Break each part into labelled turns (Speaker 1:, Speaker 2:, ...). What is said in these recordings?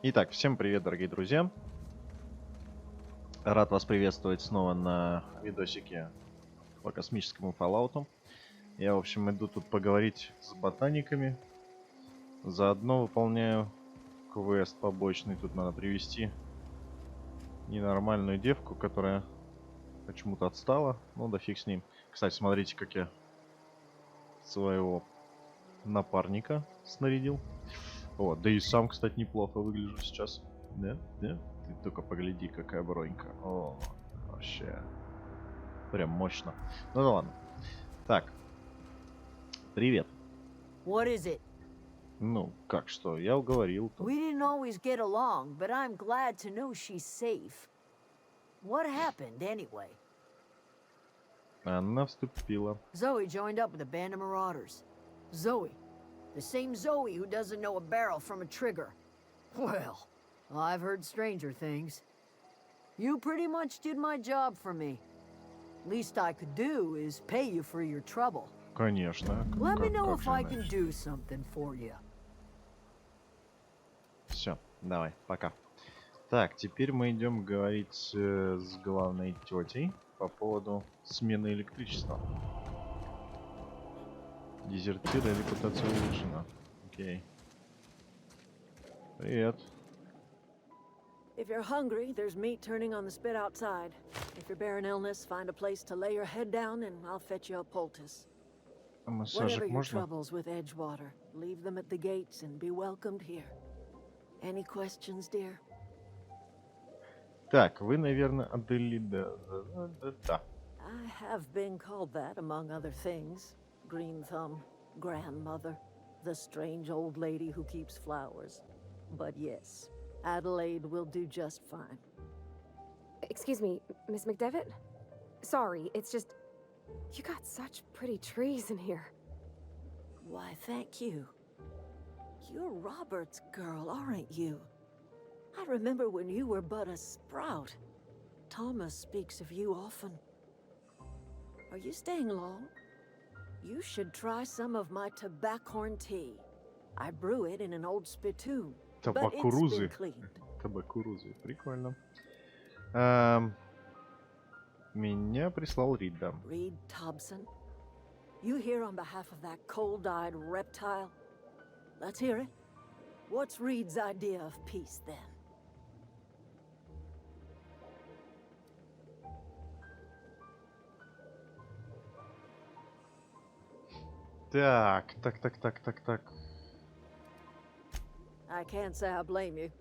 Speaker 1: Итак, всем привет, дорогие друзья. Рад вас приветствовать снова на видосике по космическому Fallout. Я, в общем, иду тут поговорить с ботаниками. Заодно выполняю квест побочный. Тут надо привести ненормальную девку, которая почему-то отстала. Ну да фиг с ним. Кстати, смотрите, как я своего напарника снарядил. Вот, да и сам, кстати, неплохо выгляжу сейчас. Да? Да? Ты только погляди, какая бронька. О, вообще. Прям мощно. Ну да ладно. Так. Привет.
Speaker 2: What is it?
Speaker 1: Ну, как что? Я уговорил.
Speaker 2: We didn't always get along, but I'm glad to know she's safe. What happened, anyway?
Speaker 1: Она вступила.
Speaker 2: Zoe joined up with a band of marauders. Zoe. The same Zoe who doesn't know a barrel from a trigger. Well, I've heard stranger things. You pretty much did my job for me. Least I could do is pay you for your trouble.
Speaker 1: Конечно.
Speaker 2: Let me know if I can do something for you.
Speaker 1: Все, давай, пока. Так, теперь мы идем говорить с главной тетей по поводу смены электричества. Дезертир и репутация улучшена. Окей. Привет.
Speaker 3: If you're hungry, there's meat turning on the spit outside. If you're bearing illness, find a place to lay your head down and I'll fetch you a poultice.
Speaker 1: Массажик
Speaker 3: Whatever your
Speaker 1: можно?
Speaker 3: troubles with Edgewater, leave them at the gates and be welcomed here. Any questions, dear?
Speaker 1: Так, вы, наверное, Аделида. Да.
Speaker 3: I have been called that, among other things. Green Thumb, grandmother, the strange old lady who keeps flowers. But yes, Adelaide will do just fine.
Speaker 4: Excuse me, Miss McDevitt? Sorry, it's just... You got such pretty trees in here.
Speaker 3: Why, thank you. You're Robert's girl, aren't you? I remember when you were but a sprout. Thomas speaks of you often. Are you staying long? You should try some of my tobacorn tea. I brew it in an old spittoon, but it's been
Speaker 1: Табакурузы.
Speaker 3: cleaned.
Speaker 1: Табакурузы. Прикольно. Меня прислал Рида.
Speaker 3: Reed Thompson? You here on behalf of that cold-eyed reptile? Let's hear it. What's Reed's idea of peace, then?
Speaker 1: Так.
Speaker 3: I can't say I blame you.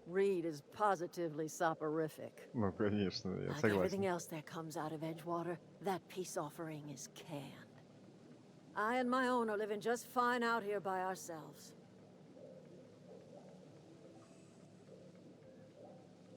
Speaker 3: Reed is positively soporific.
Speaker 1: Ну, конечно, я
Speaker 3: Like everything
Speaker 1: согласен.
Speaker 3: else that comes out of Edgewater, that peace offering is canned. I and my own are living just fine out here by ourselves.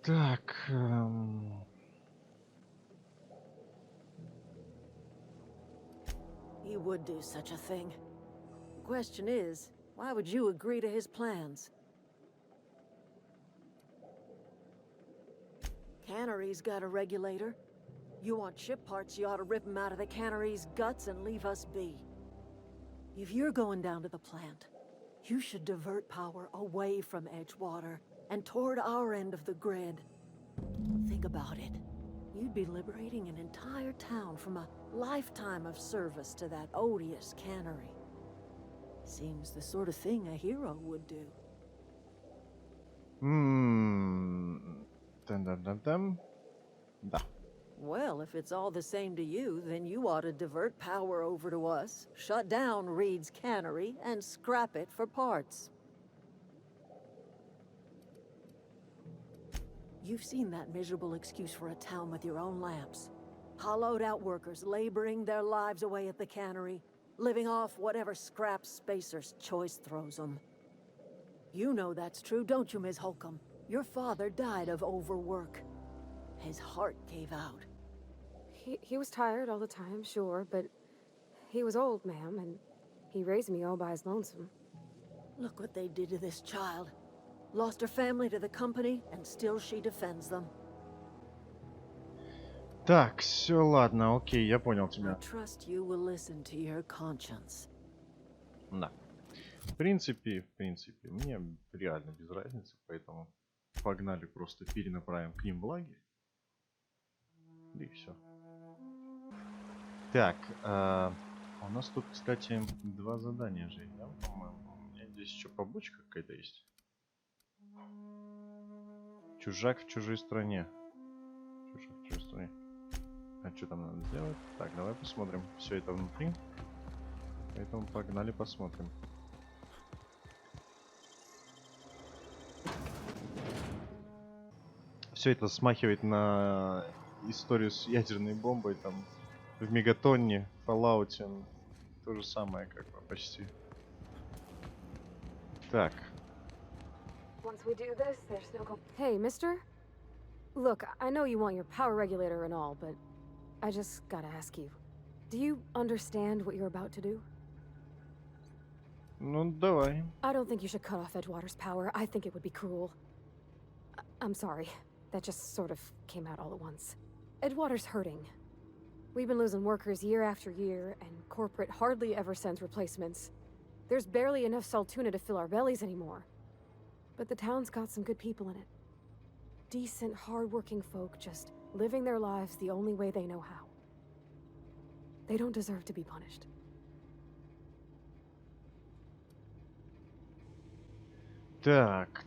Speaker 1: Так.
Speaker 3: He would do such a thing. The question is, why would you agree to his plans? Cannery's got a regulator. You want ship parts, you ought to rip them out of the cannery's guts and leave us be. If you're going down to the plant, you should divert power away from Edgewater and toward our end of the grid. Think about it. You'd be liberating an entire town from a lifetime of service to that odious cannery. Seems the sort of thing a hero would do.
Speaker 1: Тан-дан-дан-дан. Да.
Speaker 3: Well, if it's all the same to you, then you ought to divert power over to us, shut down Reed's cannery, and scrap it for parts. You've seen that miserable excuse for a town with your own lamps. Hollowed out workers laboring their lives away at the cannery, living off whatever scrap Spacer's choice throws them. You know that's true, don't you, Ms. Holcomb? Your father died of overwork. His heart gave out.
Speaker 4: He was tired all the time, sure, but he was old, ma'am, and he raised me all by his lonesome.
Speaker 3: Look what they did to this child. Lost her family to the company, and still she defends them.
Speaker 1: Так, все, ладно, окей, я понял
Speaker 3: I
Speaker 1: тебя.
Speaker 3: trust you will listen to your conscience.
Speaker 1: Да. В принципе, мне реально без разницы, поэтому погнали, просто перенаправим к ним влаги. Да и все. Так, у нас тут, кстати, 2 задания же, да, по-моему. У меня здесь еще побочка какая-то есть. Чужак в чужой стране. Чужак в чужой стране. А что там надо сделать? Так, давай посмотрим. Все это внутри. Поэтому погнали посмотрим. Все это смахивает на историю с ядерной бомбой, там, в Мегатонне, Fallout. То же самое, как бы, почти. Так.
Speaker 4: Hey, mister? Look, I know you want your power regulator and all, but I just gotta ask you. Do you understand what you're about to do?
Speaker 1: Ну, давай.
Speaker 4: I don't think you should cut off Edgewater's power. I think it would be cruel. I'm sorry. That just sort of came out all at once. Edgewater's hurting. We've been losing workers year after year, and corporate hardly ever sends replacements. There's barely enough Saltuna to fill our bellies anymore. But the town's got some good people in it. Decent, hard-working folk just living their lives the only way they know how. They don't deserve to be punished.
Speaker 1: Так.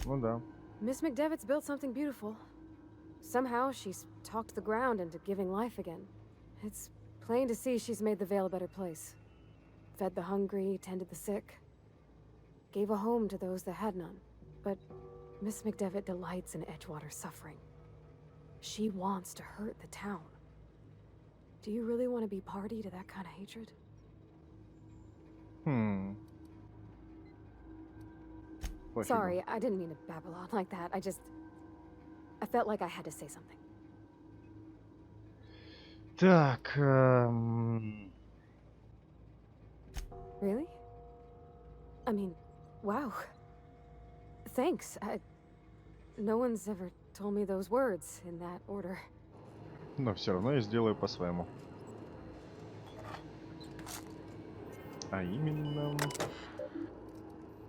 Speaker 1: Ну да.
Speaker 4: Miss McDevitt's built something beautiful. Somehow she's talked the ground into giving life again. It's plain to see she's made the Vale a better place. Fed the hungry, tended the sick. Gave a home to those that had none. But Miss McDevitt delights in Edgewater's suffering. She wants to hurt the town. Do you really want to be party to that kind of hatred? Sorry, I didn't mean to babble on like that. I felt like I had to say something.
Speaker 1: Так.
Speaker 4: Really? I mean, wow. Thanks. No one's ever told me those words in that order.
Speaker 1: Но все равно я сделаю по-своему. А именно...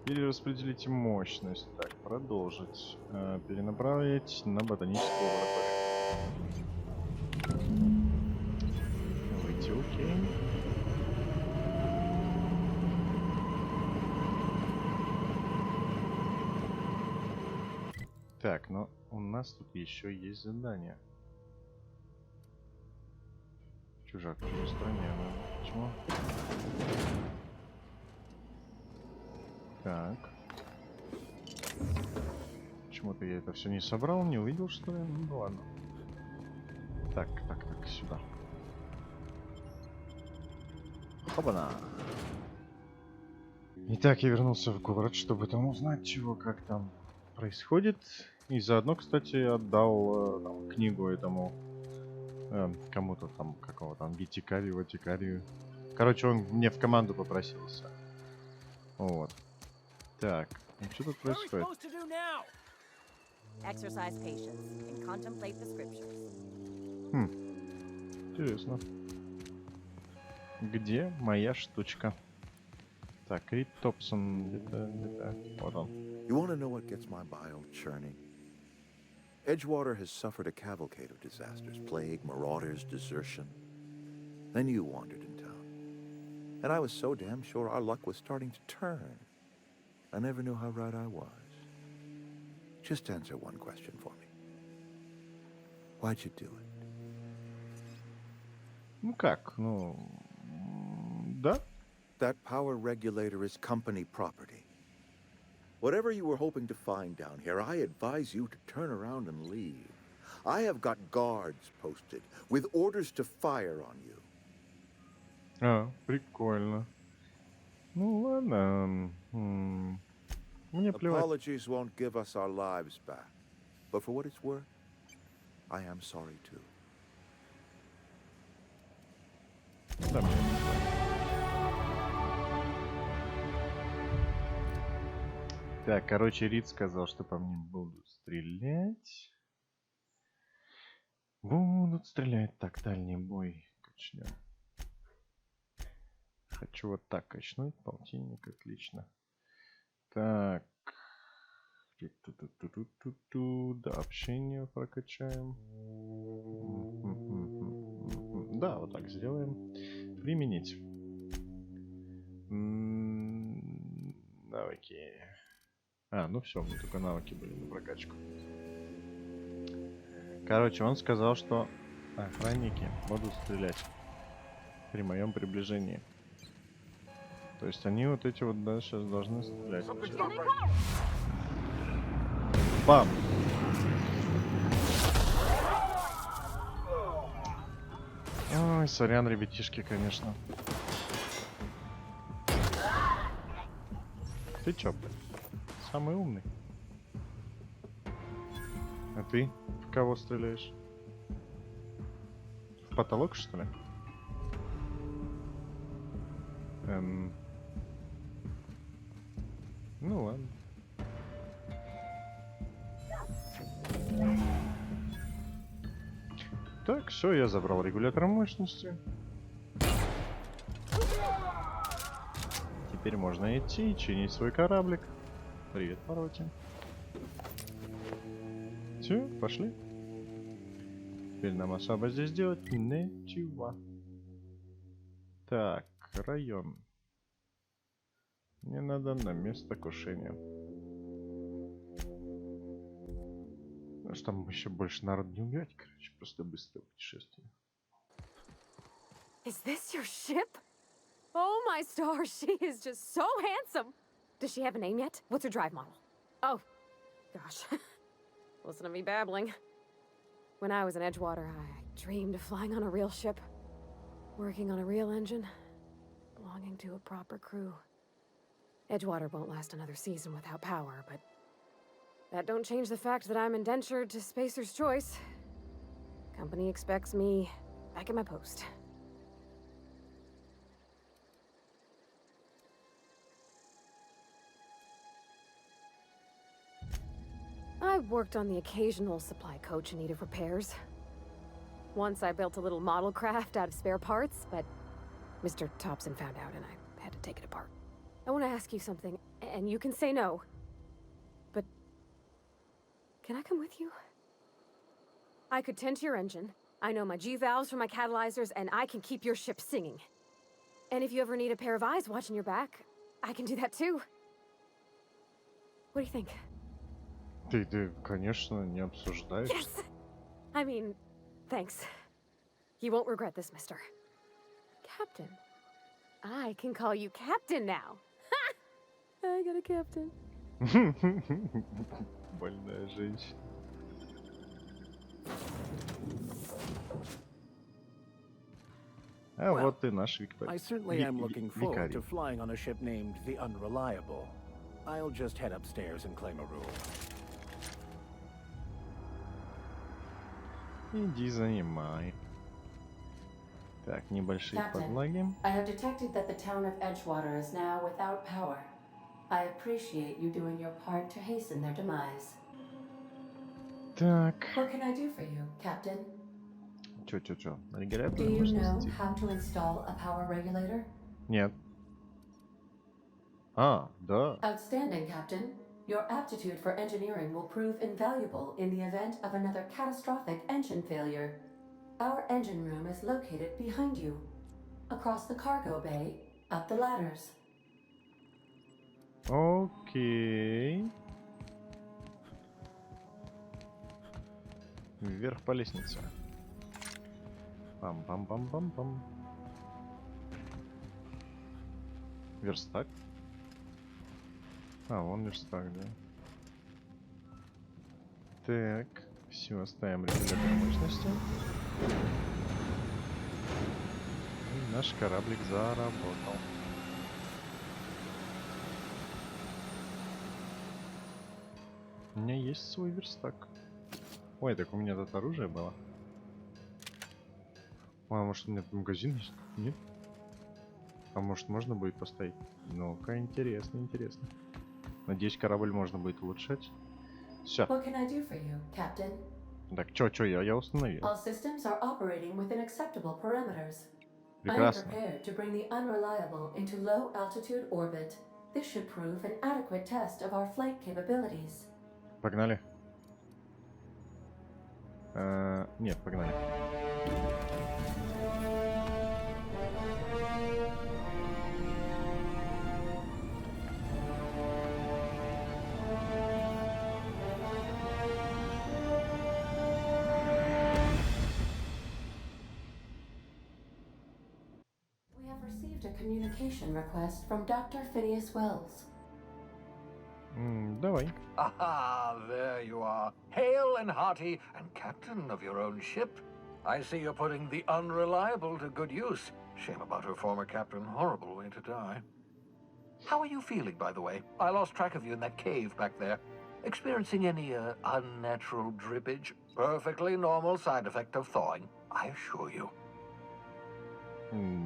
Speaker 1: Перераспределите мощность. Так, продолжить. Перенаправить на ботаническую лабораторию. Выйти, окей. Так, но у нас тут еще есть задание. Чужак в чужой стране. Почему? Так. Почему-то я это все не собрал, не увидел, что ли? Ну ладно. Так, сюда. Хопана. Итак, я вернулся в город, чтобы там узнать, чего, как там происходит. И заодно, кстати, отдал там, книгу этому кому-то там, какого там, витикарию, ватикарию. Короче, он мне в команду попросился. Вот. Так, и что тут происходит? Интересно. Где моя штучка? Так, Рид Топсон, где-то, вот он.
Speaker 5: You want to know what gets my bile churning? Edgewater has suffered a cavalcade of disasters, plague, marauders, desertion. Then you wandered in town. And I was so damn sure our luck was starting to turn. I never knew how right I was. Just answer one question for me. Why'd you do it?
Speaker 1: Ну как, ну... Да?
Speaker 5: That power regulator is company property. Whatever you were hoping to find down here, I advise you to turn around and leave. I have got guards posted with orders to fire on you.
Speaker 1: А, прикольно. Ну ладно. Мне плевать.
Speaker 5: Apologies won't give us our lives back. But for what it's worth, I am sorry too.
Speaker 1: Да, мне не плевать. Так, короче, Рид сказал, что по мне будут стрелять. Будут стрелять. Так, дальний бой. Начнем. Хочу вот так качнуть. Полтинник, отлично. Так. Да, общение прокачаем. Да, вот так сделаем. Применить. Навыки. Ну все, у меня только навыки были на прокачку. Короче, он сказал, что охранники будут стрелять при моем приближении. То есть они вот эти вот, да, сейчас должны стрелять. Бам! Ой, сорян, ребятишки, конечно. Ты чё, блядь? Самый умный. А ты в кого стреляешь? В потолок, что ли? Ну ладно. Так, все, я забрал регулятор мощности. Теперь можно идти и чинить свой кораблик. Привет, Парвати. Все, пошли. Теперь нам особо здесь делать ничего. Так, район. Мне надо на место крушения. Там еще больше народу не убивать, короче, просто быстрое путешествие.
Speaker 4: Is this your ship? Oh my stars, she is just so handsome. Does she have a name yet? What's her drive model? Oh, gosh. Listen to me babbling. When I was in Edgewater, I dreamed of flying on a real ship, working on a real engine, belonging to a proper crew. Edgewater won't last another season without power, but that don't change the fact that I'm indentured to Spacer's Choice. Company expects me back at my post. I worked on the occasional supply coach in need of repairs. Once I built a little model craft out of spare parts, but Mr. Thompson found out and I had to take it apart. I want to ask you something, and you can say no. But can I come with you? I could tend to your engine. I know my G-valves for my catalyzers, and I can keep your ship singing. And if you ever need a pair of eyes watching your back, I can do that too. What do you think?
Speaker 1: Ты, конечно, не обсуждаешь.
Speaker 4: Yes! I mean, thanks. You won't regret this, mister. Captain. I can call you Captain now. Ha! I got a captain.
Speaker 1: Больная женщина. А вот и наш Виктор.
Speaker 6: I certainly am looking forward to
Speaker 1: Викарий.
Speaker 6: flying on a ship named the Unreliable. I'll just head upstairs and claim a room.
Speaker 1: Иди занимай. Так, небольшие
Speaker 7: Captain,
Speaker 1: подлаги.
Speaker 7: I have detected that the town of Edgewater is now without power. I appreciate you doing your part to hasten their demise.
Speaker 1: Так.
Speaker 7: What can I do for you, Captain?
Speaker 1: Чё?
Speaker 7: Do
Speaker 1: Регулятор
Speaker 7: you know
Speaker 1: мощности?
Speaker 7: how to install a power regulator?
Speaker 1: Нет. Да.
Speaker 7: Outstanding, Captain. Your aptitude for engineering will prove invaluable in the event of another catastrophic engine failure. Our engine room is located behind you. Across the cargo bay, up the ladders.
Speaker 1: Окей. Вверх по лестнице. Пам-пам-пам-пам-пам. Верстак? Вон верстак, да. Так, все, ставим регулятор мощности. И наш кораблик заработал. У меня есть свой верстак. Ой, так у меня тут оружие было. А может у меня тут магазин есть? Нет? А может можно будет поставить? Ну-ка, интересно. Надеюсь, корабль можно будет улучшать. Все.
Speaker 7: What can I do for you, Captain?
Speaker 1: Так, чё, я установил.
Speaker 7: All systems are operating within acceptable parameters.
Speaker 1: Прекрасно.
Speaker 7: prepared to bring the unreliable into low altitude orbit. This should prove an adequate test of our flight capabilities.
Speaker 1: Погнали. Нет, погнали.
Speaker 7: We have received a communication request from Dr. Phineas Wells.
Speaker 1: Давай.
Speaker 6: Aha, there you are. Hale and hearty, and captain of your own ship. I see you're putting the unreliable to good use. Shame about her former captain. Horrible way to die. How are you feeling, by the way? I lost track of you in that cave back there. Experiencing any, unnatural drippage? Perfectly normal side effect of thawing, I assure you.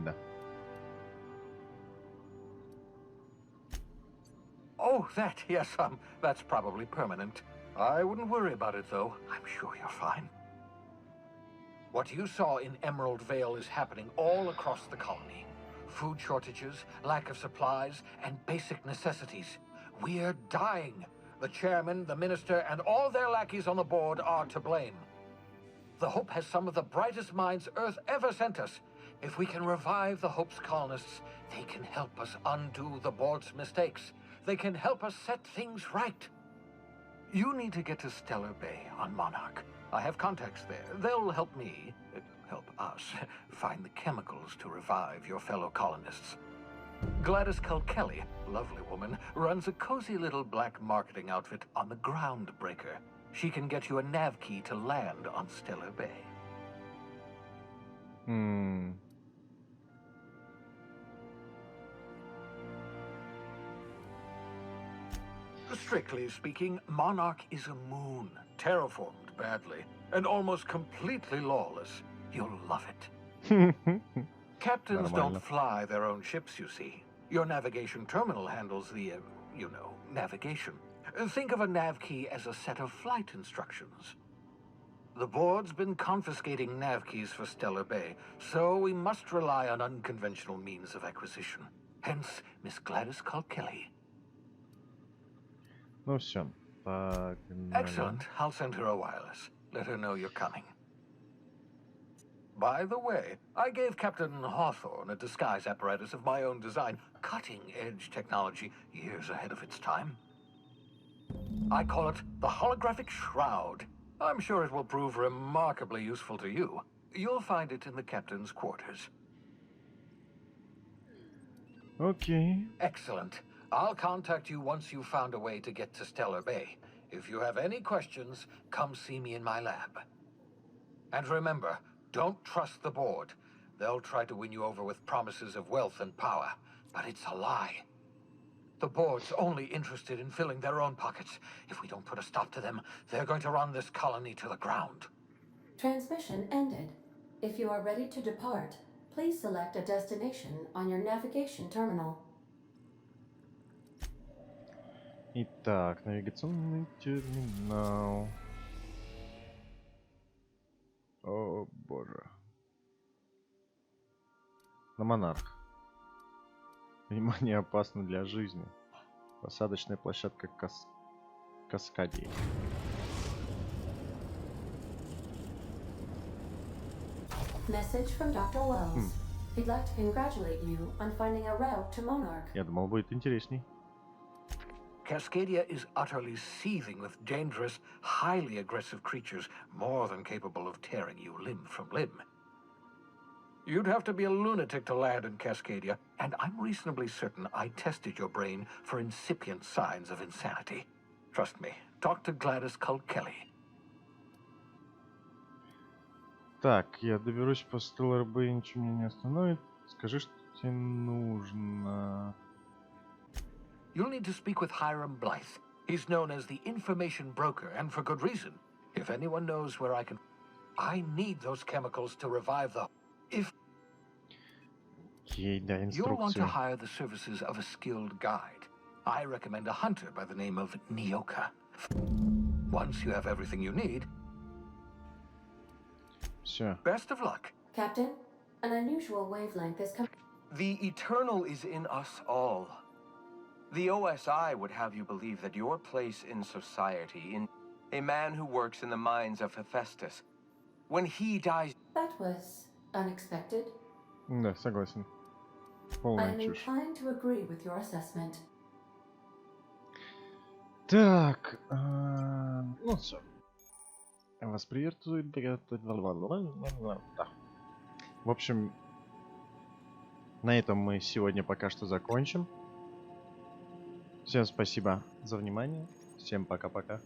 Speaker 1: Да.
Speaker 6: Oh, that, yes, that's probably permanent. I wouldn't worry about it, though. I'm sure you're fine. What you saw in Emerald Vale is happening all across the colony. Food shortages, lack of supplies, and basic necessities. We're dying. The chairman, the minister, and all their lackeys on the board are to blame. The Hope has some of the brightest minds Earth ever sent us. If we can revive the Hope's colonists, they can help us undo the board's mistakes. They can help us set things right. You need to get to Stellar Bay on Monarch. I have contacts there. They'll help me, help us, find the chemicals to revive your fellow colonists. Gladys Culkelly, lovely woman, runs a cozy little black marketing outfit on the Groundbreaker. She can get you a nav key to land on Stellar Bay. Strictly speaking, Monarch is a moon, terraformed badly, and almost completely lawless. You'll love it. Captains don't fly their own ships, you see. Your navigation terminal handles the, navigation. Think of a nav key as a set of flight instructions. The board's been confiscating nav keys for Stellar Bay, so we must rely on unconventional means of acquisition. Hence, Miss Gladys Culkelly.
Speaker 1: Ну все. Погнали.
Speaker 6: Excellent. I'll send her a wireless. Let her know you're coming. By the way, I gave Captain Hawthorne a disguise apparatus of my own design, cutting-edge technology, years ahead of its time. I call it the Holographic Shroud. I'm sure it will prove remarkably useful to you. You'll find it in the captain's quarters.
Speaker 1: Окей.
Speaker 6: Excellent. I'll contact you once you've found a way to get to Stellar Bay. If you have any questions, come see me in my lab. And remember, don't trust the board. They'll try to win you over with promises of wealth and power, but it's a lie. The board's only interested in filling their own pockets. If we don't put a stop to them, they're going to run this colony to the ground.
Speaker 7: Transmission ended. If you are ready to depart, please select a destination on your navigation terminal.
Speaker 1: Итак, навигационный терминал. О боже. На Монарх. Внимание, опасно для жизни. Посадочная площадка Каскадии.
Speaker 7: Message from Dr. Wells. He'd like to congratulate you on finding a route to Monarch.
Speaker 1: Я думал, будет интересней.
Speaker 6: Cascadia is utterly seething with dangerous, highly aggressive creatures, more than capable of tearing you limb from limb. You'd have to be a lunatic to land in Cascadia, and I'm reasonably certain I tested your brain for incipient signs of insanity. Trust me, talk to Gladys Culkelly.
Speaker 1: Так, я доберусь по Stellar Bay, ничего меня не остановит. Скажи, что тебе нужно.
Speaker 6: You'll need to speak with Hiram Blythe. He's known as the information broker, and for good reason. If anyone knows where I need those chemicals to revive the... If
Speaker 1: Окей, да,
Speaker 6: you'll want to
Speaker 1: инструкцию.
Speaker 6: hire the services of a skilled guide, I recommend a hunter by the name of Nyoka. Once you have everything you need,
Speaker 1: Все.
Speaker 6: best of luck.
Speaker 7: Captain, An unusual wavelength is
Speaker 8: The eternal is in us all. The OSI would have you believe that your place in society, in a man who works in the mines of Hephaestus, when he dies...
Speaker 7: That was unexpected.
Speaker 1: Да, согласен.
Speaker 7: I
Speaker 1: Полная
Speaker 7: am
Speaker 1: чушь.
Speaker 7: inclined to agree with your assessment.
Speaker 1: Так, ну все. Вас приветствует. Да. В общем, на этом мы сегодня пока что закончим. Всем спасибо за внимание. Всем пока-пока.